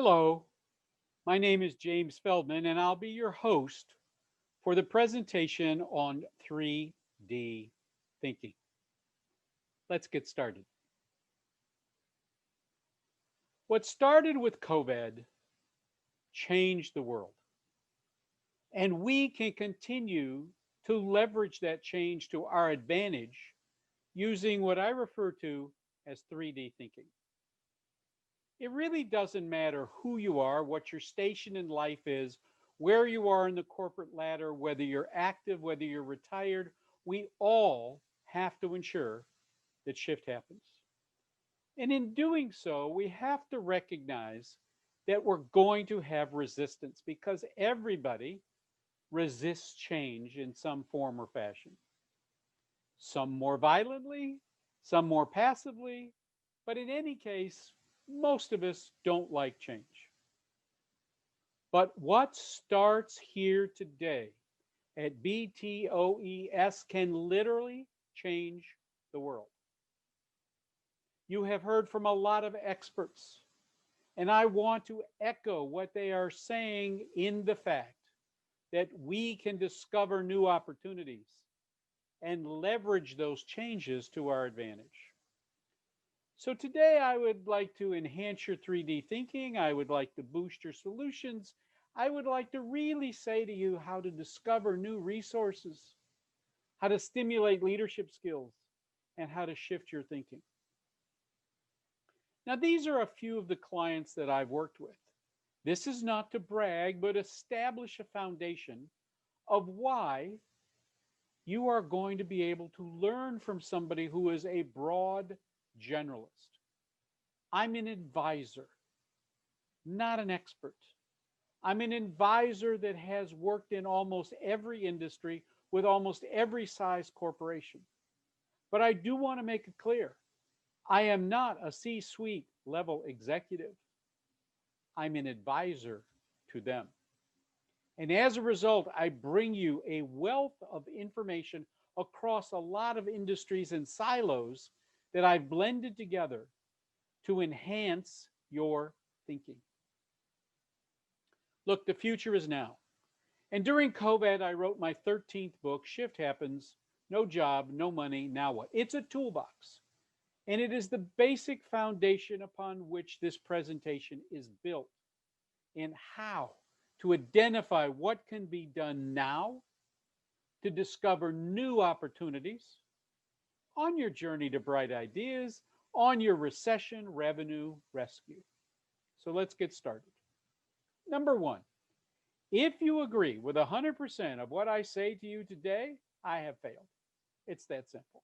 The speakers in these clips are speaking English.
Hello, my name is James Feldman, and I'll be your host for the presentation on 3D thinking. Let's get started. What started with COVID changed the world, and we can continue to leverage that change to our advantage using what I refer to as 3D thinking. It really doesn't matter who you are, what your station in life is, where you are in the corporate ladder, whether you're active, whether you're retired, we all have to ensure that shift happens. And in doing so, we have to recognize that we're going to have resistance because everybody resists change in some form or fashion. Some more violently, some more passively, but in any case, most of us don't like change. But what starts here today at BTOES can literally change the world. You have heard from a lot of experts, and I want to echo what they are saying in the fact that we can discover new opportunities and leverage those changes to our advantage. So today I would like to enhance your 3D thinking. I would like to boost your solutions. I would like to really say to you how to discover new resources, how to stimulate leadership skills, and how to shift your thinking. Now, these are a few of the clients that I've worked with. This is not to brag, but establish a foundation of why you are going to be able to learn from somebody who is a broad generalist. I'm an advisor, not an expert. I'm an advisor that has worked in almost every industry with almost every size corporation. But I do want to make it clear, I am not a C-suite level executive. I'm an advisor to them. And as a result, I bring you a wealth of information across a lot of industries and silos that I've blended together to enhance your thinking. Look, the future is now. And during COVID, I wrote my 13th book, Shift Happens, No Job, No Money, Now What? It's a toolbox. And it is the basic foundation upon which this presentation is built in how to identify what can be done now to discover new opportunities on your journey to bright ideas, on your recession revenue rescue. So let's get started. Number one, if you agree with 100% of what I say to you today, I have failed. It's that simple.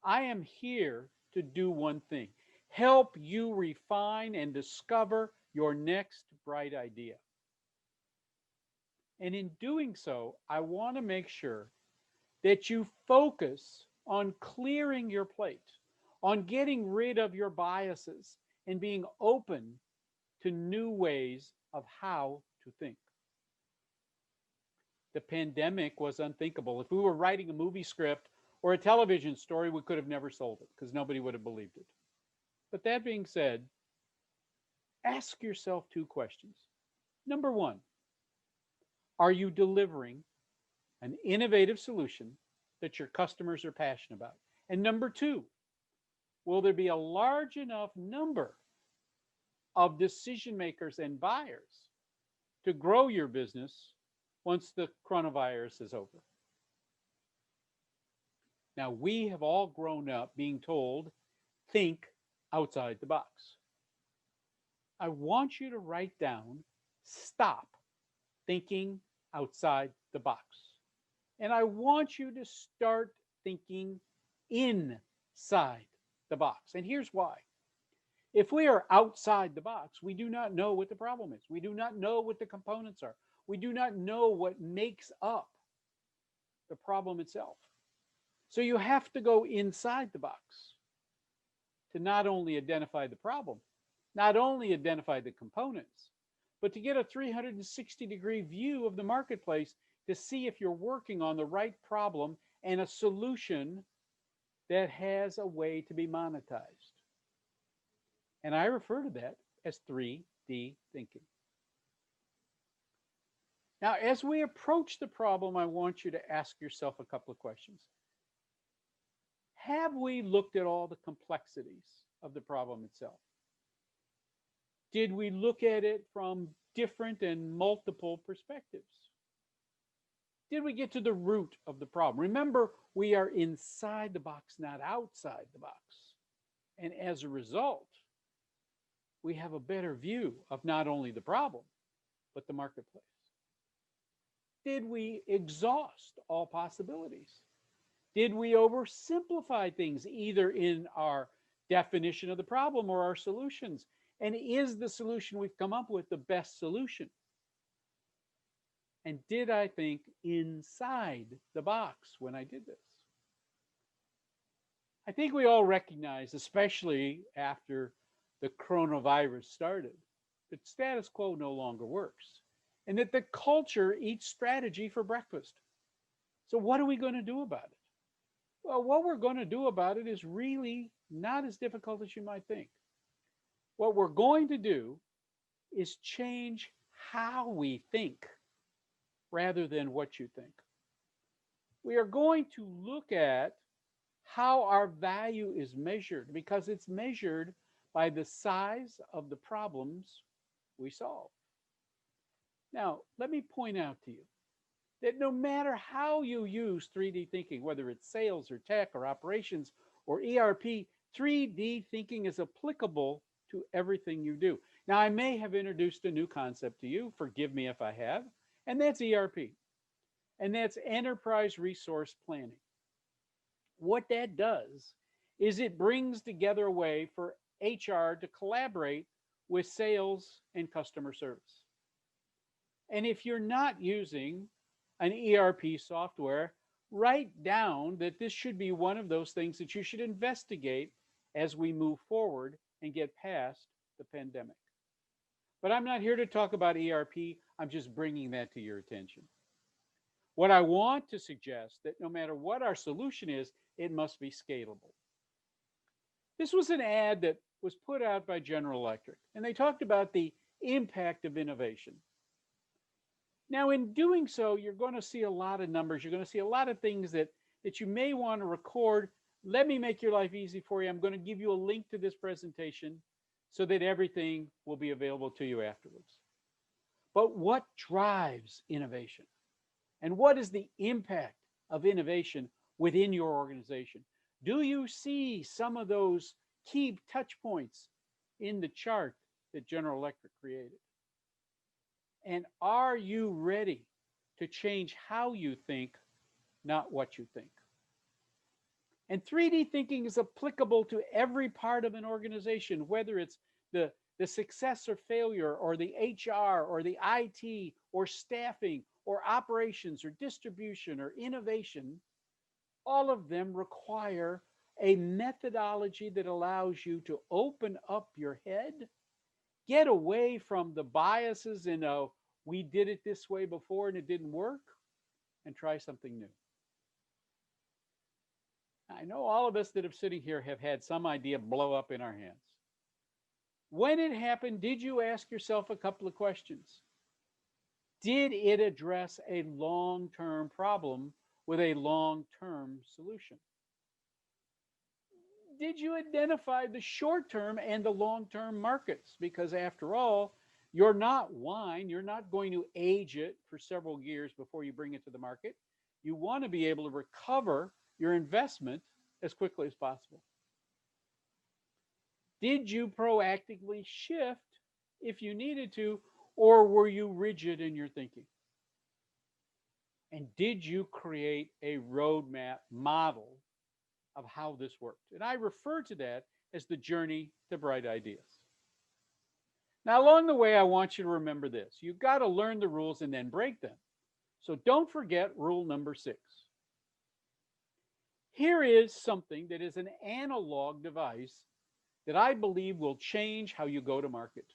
I am here to do one thing, help you refine and discover your next bright idea. And in doing so, I want to make sure that you focus on clearing your plate, on getting rid of your biases, and being open to new ways of how to think. The pandemic was unthinkable. If we were writing a movie script or a television story, we could have never sold it because nobody would have believed it. But that being said, ask yourself two questions. Number one, are you delivering an innovative solution that your customers are passionate about? And number two, will there be a large enough number of decision makers and buyers to grow your business once the coronavirus is over? Now, we have all grown up being told, think outside the box. I want you to write down, stop thinking outside the box. And I want you to start thinking inside the box. And here's why. If we are outside the box, we do not know what the problem is. We do not know what the components are. We do not know what makes up the problem itself. So you have to go inside the box to not only identify the problem, not only identify the components, but to get a 360-degree view of the marketplace to see if you're working on the right problem and a solution that has a way to be monetized. And I refer to that as 3D 3D thinking. Now, as we approach the problem, I want you to ask yourself a couple of questions. Have we looked at all the complexities of the problem itself? Did we look at it from different and multiple perspectives? Did we get to the root of the problem? Remember, we are inside the box, not outside the box. And as a result, we have a better view of not only the problem, but the marketplace. Did we exhaust all possibilities? Did we oversimplify things either in our definition of the problem or our solutions? And is the solution we've come up with the best solution? And did I think inside the box when I did this? I think we all recognize, especially after the coronavirus started, that status quo no longer works and that the culture eats strategy for breakfast. So what are we going to do about it? Well, what we're going to do about it is really not as difficult as you might think. What we're going to do is change how we think rather than what you think. We are going to look at how our value is measured because it's measured by the size of the problems we solve. Now, let me point out to you that no matter how you use 3D thinking, whether it's sales or tech or operations or ERP, 3D thinking is applicable to everything you do. Now, I may have introduced a new concept to you, forgive me if I have, and that's ERP, and that's enterprise resource planning. What that does is it brings together a way for HR to collaborate with sales and customer service. And if you're not using an ERP software, write down that this should be one of those things that you should investigate as we move forward and get past the pandemic. But I'm not here to talk about ERP. I'm just bringing that to your attention. What I want to suggest that no matter what our solution is, it must be scalable. This was an ad that was put out by General Electric, and they talked about the impact of innovation. Now, in doing so, you're going to see a lot of numbers. You're going to see a lot of things that you may want to record. Let me make your life easy for you. I'm going to give you a link to this presentation so that everything will be available to you afterwards. But what drives innovation? And what is the impact of innovation within your organization? Do you see some of those key touch points in the chart that General Electric created? And are you ready to change how you think, not what you think? And 3D thinking is applicable to every part of an organization, whether it's the success or failure, or the HR, or the IT, or staffing, or operations, or distribution, or innovation. All of them require a methodology that allows you to open up your head, get away from the biases in we did it this way before and it didn't work, and try something new. I know all of us that are sitting here have had some idea blow up in our hands. When it happened, did you ask yourself a couple of questions? Did it address a long-term problem with a long-term solution? Did you identify the short-term and the long-term markets? Because after all, you're not wine. You're not going to age it for several years before you bring it to the market. You want to be able to recover your investment as quickly as possible. Did you proactively shift if you needed to, or were you rigid in your thinking? And did you create a roadmap model of how this worked? And I refer to that as the journey to bright ideas. Now, along the way, I want you to remember this. You've got to learn the rules and then break them. So don't forget rule number 6. Here is something that is an analog device that I believe will change how you go to market.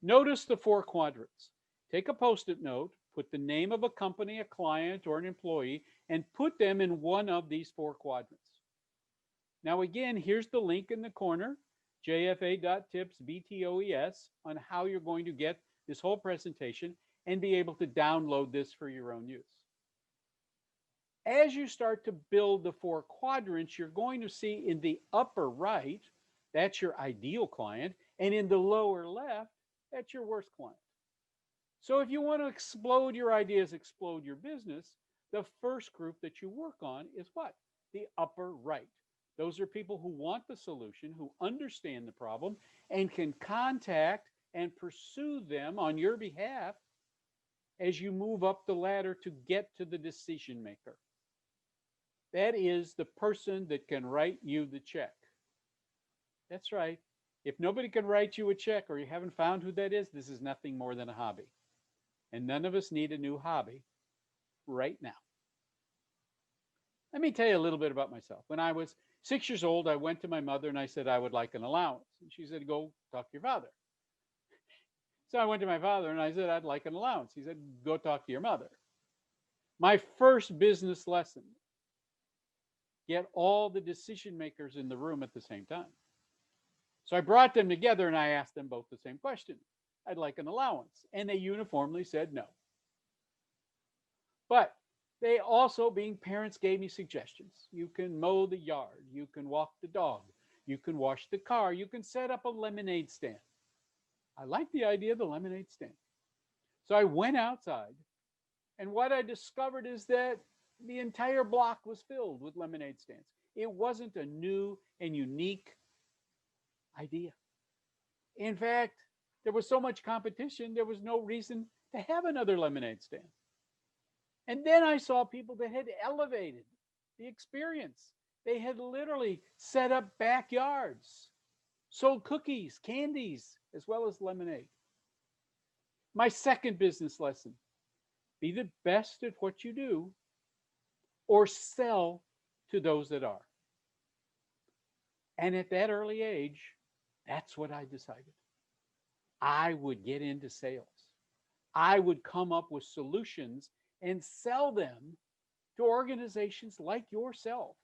Notice the 4 quadrants. Take a Post-it note, put the name of a company, a client, or an employee, and put them in one of these 4 quadrants. Now again, here's the link in the corner. jfa.tips, BTOES, on how you're going to get this whole presentation and be able to download this for your own use. As you start to build the 4 quadrants, you're going to see in the upper right, that's your ideal client, and in the lower left, that's your worst client. So if you want to explode your ideas, explode your business, the first group that you work on is what? The upper right. Those are people who want the solution, who understand the problem, and can contact and pursue them on your behalf as you move up the ladder to get to the decision maker. That is the person that can write you the check. That's right. If nobody can write you a check or you haven't found who that is, this is nothing more than a hobby. And none of us need a new hobby right now. Let me tell you a little bit about myself. When I was 6 years old, I went to my mother and I said I would like an allowance. And she said, go talk to your father. So I went to my father and I said, I'd like an allowance. He said, go talk to your mother. My first business lesson: get all the decision makers in the room at the same time. So I brought them together and I asked them both the same question. I'd like an allowance. And they uniformly said no. But they also, being parents, gave me suggestions. You can mow the yard. You can walk the dog. You can wash the car. You can set up a lemonade stand. I like the idea of the lemonade stand. So I went outside, and what I discovered is that the entire block was filled with lemonade stands. It wasn't a new and unique idea. In fact, there was so much competition, there was no reason to have another lemonade stand. And then I saw people that had elevated the experience. They had literally set up backyards, sold cookies, candies, as well as lemonade. My second business lesson: be the best at what you do or sell to those that are. And at that early age, that's what I decided. I would get into sales. I would come up with solutions and sell them to organizations like yourself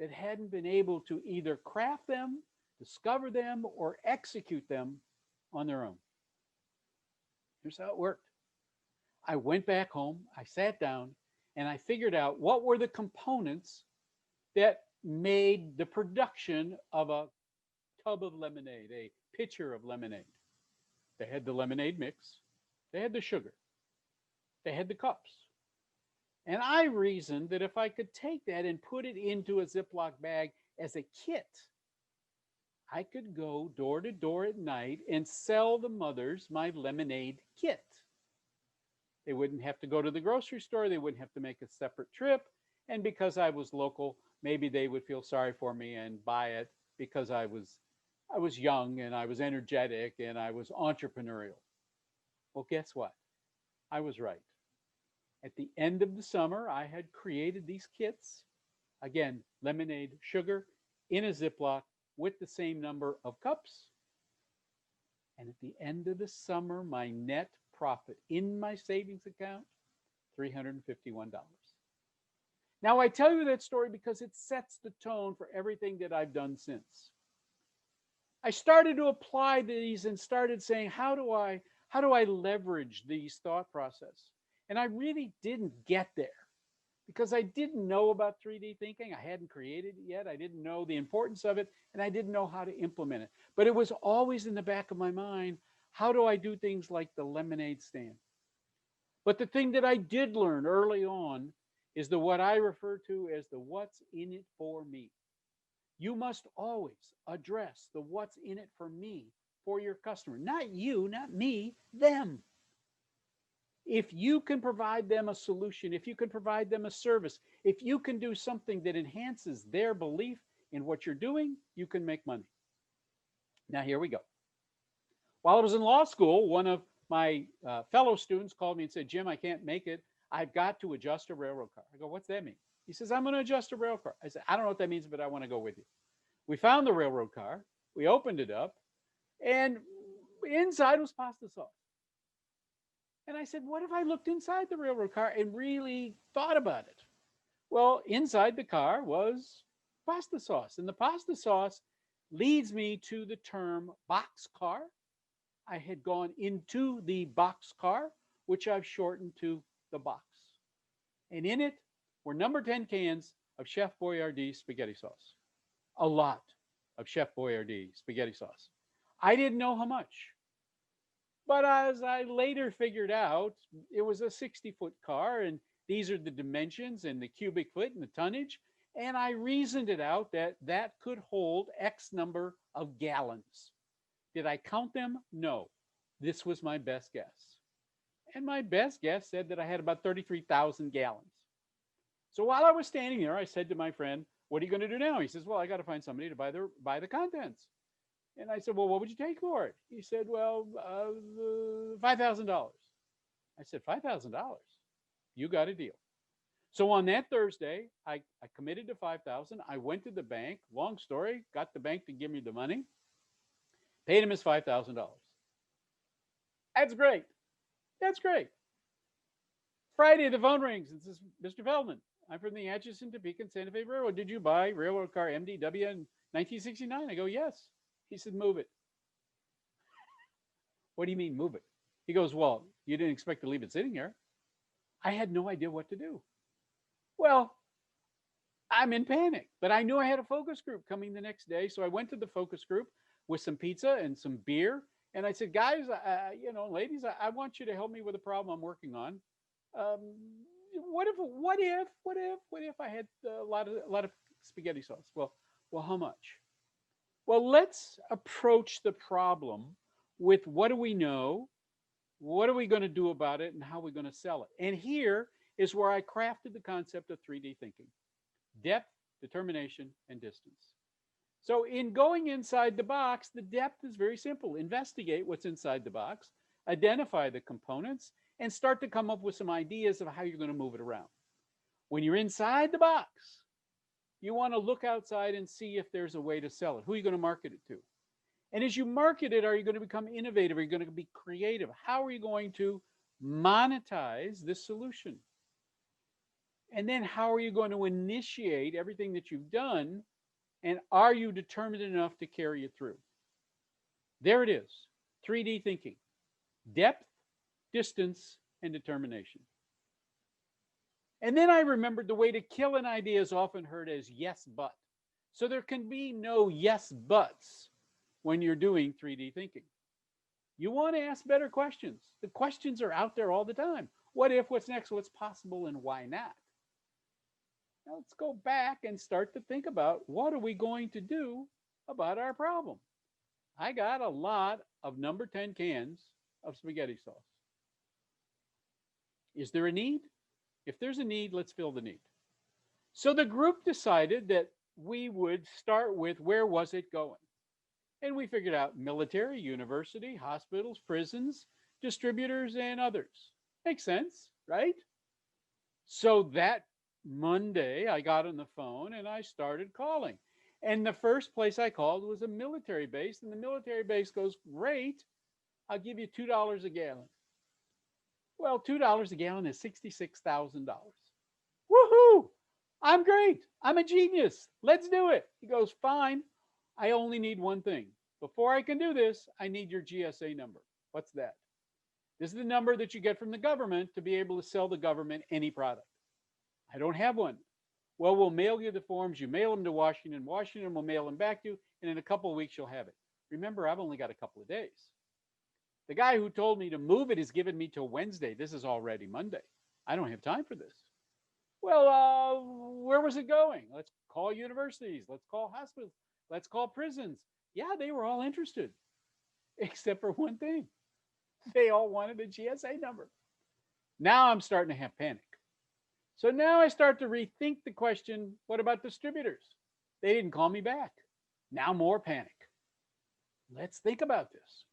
that hadn't been able to either craft them, discover them, or execute them on their own. Here's how it worked. I went back home, I sat down, and I figured out what were the components that made the production of a tub of lemonade, a pitcher of lemonade. They had the lemonade mix, they had the sugar, they had the cups. And I reasoned that if I could take that and put it into a Ziploc bag as a kit, I could go door to door at night and sell the mothers my lemonade kit. They wouldn't have to go to the grocery store. They wouldn't have to make a separate trip. And because I was local, maybe they would feel sorry for me and buy it because I was young and I was energetic and I was entrepreneurial. Well, guess what? I was right. At the end of the summer, I had created these kits. Again, lemonade, sugar in a Ziploc with the same number of cups. And at the end of the summer, my net profit in my savings account, $351. Now, I tell you that story because it sets the tone for everything that I've done since. I started to apply these and started saying, how do I leverage these thought process? And I really didn't get there because I didn't know about 3D thinking. I hadn't created it yet. I didn't know the importance of it, and I didn't know how to implement it. But it was always in the back of my mind, how do I do things like the lemonade stand? But the thing that I did learn early on is what I refer to as the what's in it for me. You must always address the what's in it for me for your customer. Not you, not me, them. If you can provide them a solution, if you can provide them a service, if you can do something that enhances their belief in what you're doing, you can make money. Now, here we go. While I was in law school, one of my fellow students called me and said, Jim, I can't make it. I've got to adjust a railroad car. I go, what's that mean? He says, I'm going to adjust a railroad car. I said, I don't know what that means, but I want to go with you. We found the railroad car. We opened it up, and inside was pasta sauce. And I said, what if I looked inside the railroad car and really thought about it? Well, inside the car was pasta sauce. And the pasta sauce leads me to the term boxcar. I had gone into the boxcar, which I've shortened to the box. And in it were number 10 cans of Chef Boyardee spaghetti sauce. A lot of Chef Boyardee spaghetti sauce. I didn't know how much. But as I later figured out, it was a 60-foot car, and these are the dimensions and the cubic foot and the tonnage. And I reasoned it out that that could hold X number of gallons. Did I count them? No. This was my best guess. And my best guess said that I had about 33,000 gallons. So while I was standing there, I said to my friend, "What are you going to do now?" He says, "Well, I got to find somebody to buy the contents." And I said, "Well, what would you take for it?" He said, "Well, $5,000." I said, $5,000? You got a deal. So on that Thursday, I committed to 5,000. I went to the bank. Long story, got the bank to give me the money. Paid him his $5,000. That's great. That's great. Friday, the phone rings. It says, "Mr. Feldman, I'm from the Atchison, Topeka, and Santa Fe Railroad. Did you buy railroad car MDW in 1969? I go, "Yes." He said, "Move it." "What do you mean, move it?" He goes, "Well, you didn't expect to leave it sitting here." I had no idea what to do. Well, I'm in panic, but I knew I had a focus group coming the next day. So I went to the focus group with some pizza and some beer. And I said, "Guys, ladies, I want you to help me with a problem I'm working on. Um, what if I had a lot of spaghetti sauce?" Well, how much? Well, let's approach the problem with what do we know, what are we going to do about it, and how are we going to sell it. And here is where I crafted the concept of 3D thinking: depth, determination, and distance. So, in going inside the box, the depth is very simple. Investigate what's inside the box, identify the components, and start to come up with some ideas of how you're going to move it around. When you're inside the box, you want to look outside and see if there's a way to sell it. Who are you going to market it to? And as you market it, are you going to become innovative? Are you going to be creative? How are you going to monetize this solution? And then how are you going to initiate everything that you've done? And are you determined enough to carry it through? There it is. 3D thinking: depth, distance, and determination. And then I remembered the way to kill an idea is often heard as yes, but. So there can be no yes, buts when you're doing 3D thinking. You want to ask better questions. The questions are out there all the time. What if, what's next, what's possible, and why not? Now let's go back and start to think about what are we going to do about our problem. I got a lot of number 10 cans of spaghetti sauce. Is there a need? If there's a need, let's fill the need. So the group decided that we would start with where was it going? And we figured out military, university, hospitals, prisons, distributors, and others. Makes sense, right? So that Monday, I got on the phone and I started calling. And the first place I called was a military base. And the military base goes, "Great, I'll give you $2 a gallon." Well, $2 a gallon is $66,000. Woohoo! I'm great. I'm a genius. Let's do it. He goes, "Fine. I only need one thing. Before I can do this, I need your GSA number." What's that? This is the number that you get from the government to be able to sell the government any product. I don't have one. Well, we'll mail you the forms. You mail them to Washington. Washington will mail them back to you. And in a couple of weeks, you'll have it. Remember, I've only got a couple of days. The guy who told me to move it has given me till Wednesday. This is already Monday. I don't have time for this. Well, where was it going? Let's call universities. Let's call hospitals. Let's call prisons. Yeah, they were all interested, except for one thing. They all wanted a GSA number. Now I'm starting to have panic. So now I start to rethink the question, what about distributors? They didn't call me back. Now more panic. Let's think about this.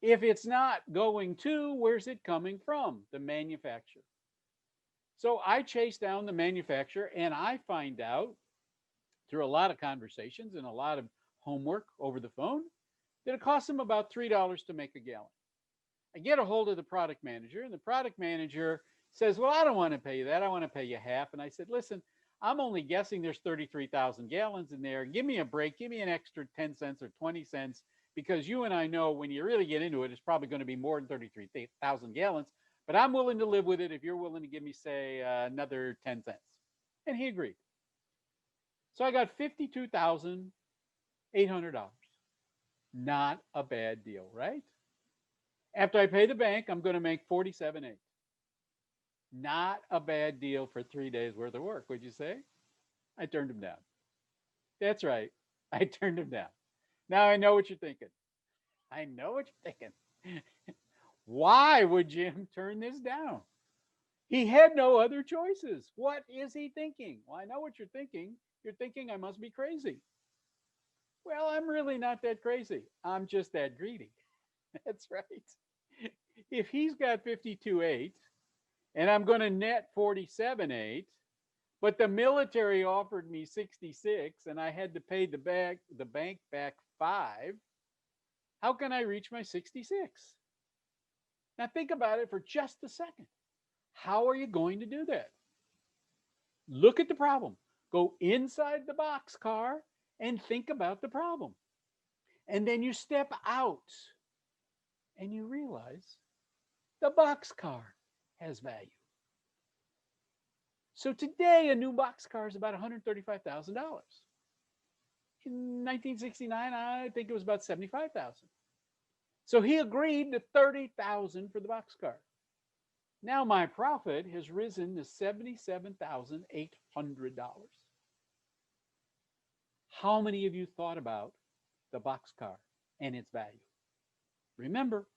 If it's not going to, where's it coming from? The manufacturer. So I chase down the manufacturer and I find out through a lot of conversations and a lot of homework over the phone that it costs them about $3 to make a gallon. I get a hold of the product manager and the product manager says, "Well, I don't want to pay you that. I want to pay you half." And I said, "Listen, I'm only guessing there's 33,000 gallons in there. Give me a break. Give me an extra 10 cents or 20 cents because you and I know when you really get into it, it's probably going to be more than 33,000 gallons. But I'm willing to live with it if you're willing to give me, say, another 10 cents. And he agreed. So I got $52,800. Not a bad deal, right? After I pay the bank, I'm going to make 47.8. Not a bad deal for 3 days worth of work, would you say? I turned him down. That's right. I turned him down. Now I know what you're thinking. I know what you're thinking. Why would Jim turn this down? He had no other choices. What is he thinking? Well, I know what you're thinking. You're thinking I must be crazy. Well, I'm really not that crazy. I'm just that greedy. That's right. If he's got 52.8 and I'm going to net 47.8, but the military offered me 66 and I had to pay the bank back 5, how can I reach my 66? Now think about it for just a second. How are you going to do that? Look at the problem. Go inside the boxcar and think about the problem. And then you step out and you realize the boxcar has value. So today, a new boxcar is about $135,000. In 1969, I think it was about $75,000. So he agreed to $30,000 for the boxcar. Now my profit has risen to $77,800. How many of you thought about the boxcar and its value? Remember,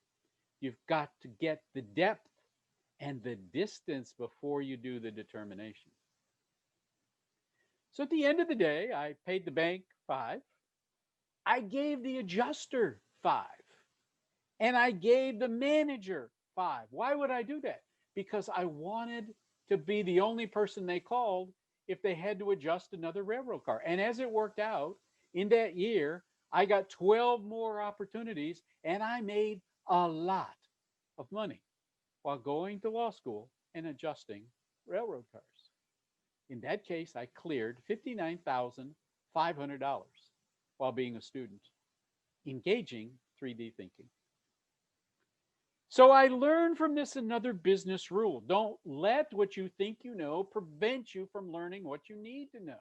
you've got to get the depth and the distance before you do the determination. So at the end of the day, I paid the bank 5. I gave the adjuster 5. And I gave the manager 5. Why would I do that? Because I wanted to be the only person they called if they had to adjust another railroad car. And as it worked out, in that year, I got 12 more opportunities and I made a lot of money while going to law school and adjusting railroad cars. In that case, I cleared $59,500 while being a student, engaging 3D thinking. So I learned from this another business rule. Don't let what you think you know prevent you from learning what you need to know.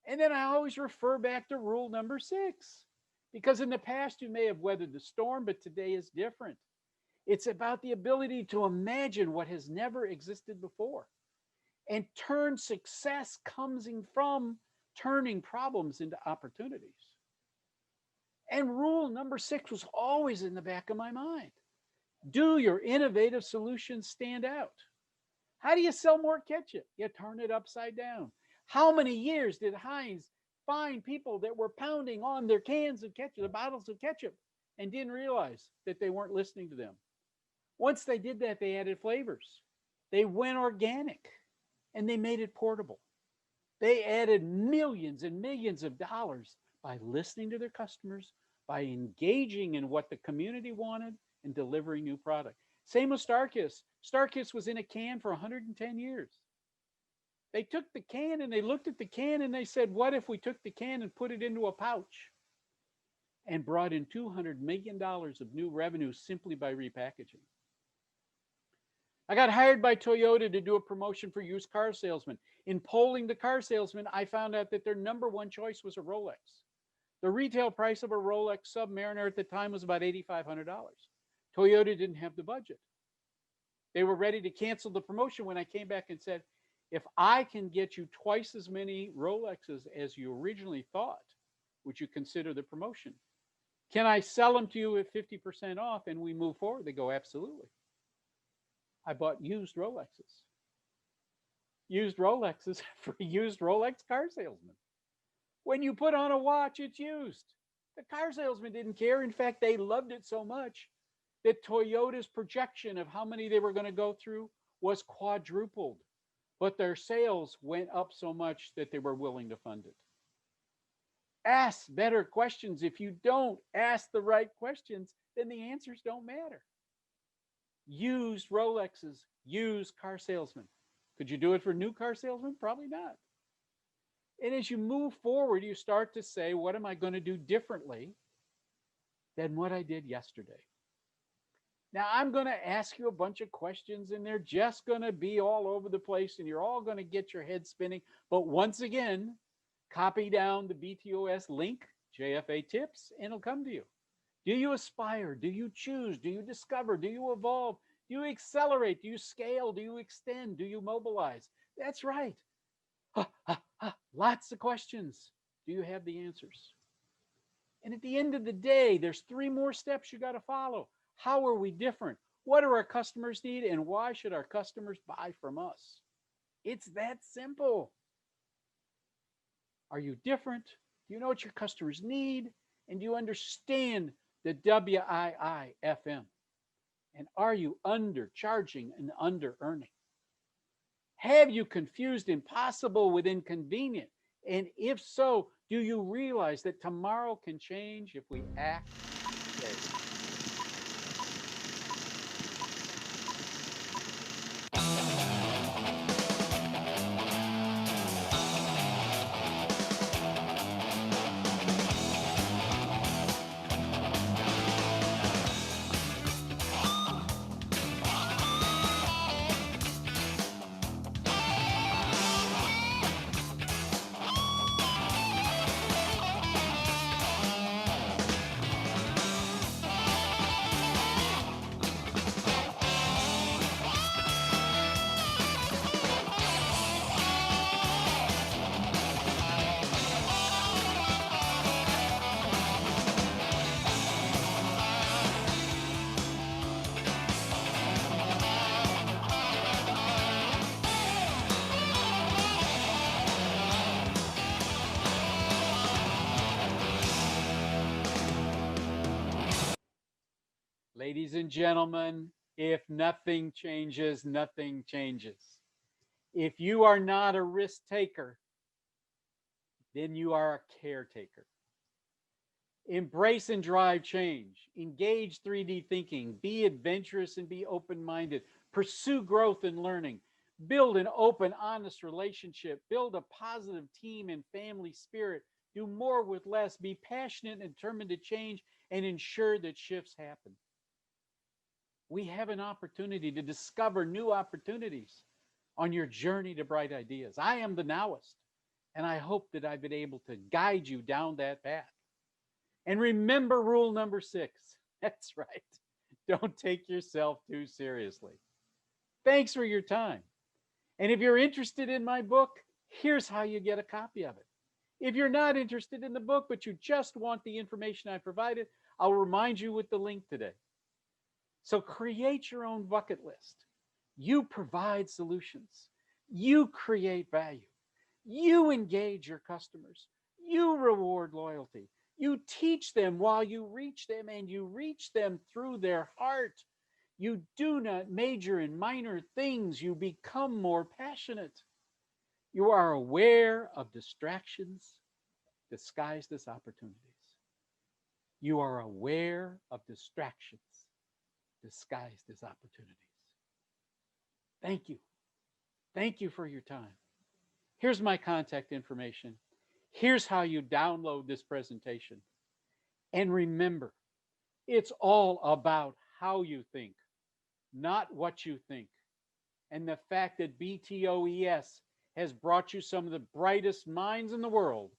And then I always refer back to rule number 6, because in the past you may have weathered the storm, but today is different. It's about the ability to imagine what has never existed before and turn success coming from turning problems into opportunities. And rule number 6 was always in the back of my mind. Do your innovative solutions stand out? How do you sell more ketchup? You turn it upside down. How many years did Heinz find people that were pounding on their cans of ketchup, the bottles of ketchup, and didn't realize that they weren't listening to them? Once they did that, they added flavors. They went organic and they made it portable. They added millions and millions of dollars by listening to their customers, by engaging in what the community wanted, and delivering new product. Same with StarKiss. StarKiss was in a can for 110 years. They took the can and they looked at the can and they said, what if we took the can and put it into a pouch and brought in $200 million of new revenue simply by repackaging? I got hired by Toyota to do a promotion for used car salesmen. In polling the car salesmen, I found out that their number one choice was a Rolex. The retail price of a Rolex Submariner at the time was about $8,500. Toyota didn't have the budget. They were ready to cancel the promotion when I came back and said, if I can get you twice as many Rolexes as you originally thought, would you consider the promotion? Can I sell them to you at 50% off and we move forward? They go, absolutely. I bought used Rolexes. Used Rolexes for used Rolex car salesmen. When you put on a watch, it's used. The car salesman didn't care. In fact, they loved it so much that Toyota's projection of how many they were going to go through was quadrupled. But their sales went up so much that they were willing to fund it. Ask better questions. If you don't ask the right questions, then the answers don't matter. Used Rolexes, used car salesmen. Could you do it for new car salesmen? Probably not. And as you move forward, you start to say, what am I going to do differently than what I did yesterday? Now, I'm going to ask you a bunch of questions, and they're just going to be all over the place, and you're all going to get your head spinning. But once again, copy down the BTOS link, JFA tips, and it'll come to you. Do you aspire? Do you choose? Do you discover? Do you evolve? Do you accelerate? Do you scale? Do you extend? Do you mobilize? That's right. Lots of questions. Do you have the answers? And at the end of the day, there's 3 more steps you got to follow. How are we different? What do our customers need? And why should our customers buy from us? It's that simple. Are you different? Do you know what your customers need? And do you understand the WIIFM? And are you undercharging and under-earning? Have you confused impossible with inconvenient? And if so, do you realize that tomorrow can change if we act today? Ladies and gentlemen, if nothing changes, nothing changes. If you are not a risk taker, then you are a caretaker. Embrace and drive change. Engage 3D thinking. Be adventurous and be open-minded. Pursue growth and learning. Build an open, honest relationship. Build a positive team and family spirit. Do more with less. Be passionate and determined to change and ensure that shifts happen. We have an opportunity to discover new opportunities on your journey to bright ideas. I am the nowist, and I hope that I've been able to guide you down that path. And remember rule number 6. That's right. Don't take yourself too seriously. Thanks for your time. And if you're interested in my book, here's how you get a copy of it. If you're not interested in the book, but you just want the information I provided, I'll remind you with the link today. So create your own bucket list. You provide solutions. You create value. You engage your customers. You reward loyalty. You teach them while you reach them, and you reach them through their heart. You do not major in minor things. You become more passionate. You are aware of distractions disguised as opportunities. You are aware of distractions disguised as opportunities. Thank you. Thank you for your time. Here's my contact information. Here's how you download this presentation. And remember, it's all about how you think, not what you think. And the fact that BTOES has brought you some of the brightest minds in the world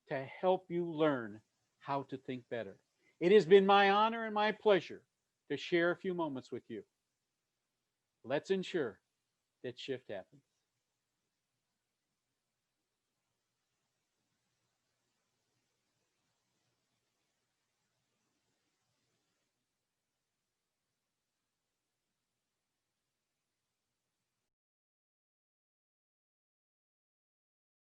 to help you learn how to think better. It has been my honor and my pleasure to share a few moments with you. Let's ensure that shift happens.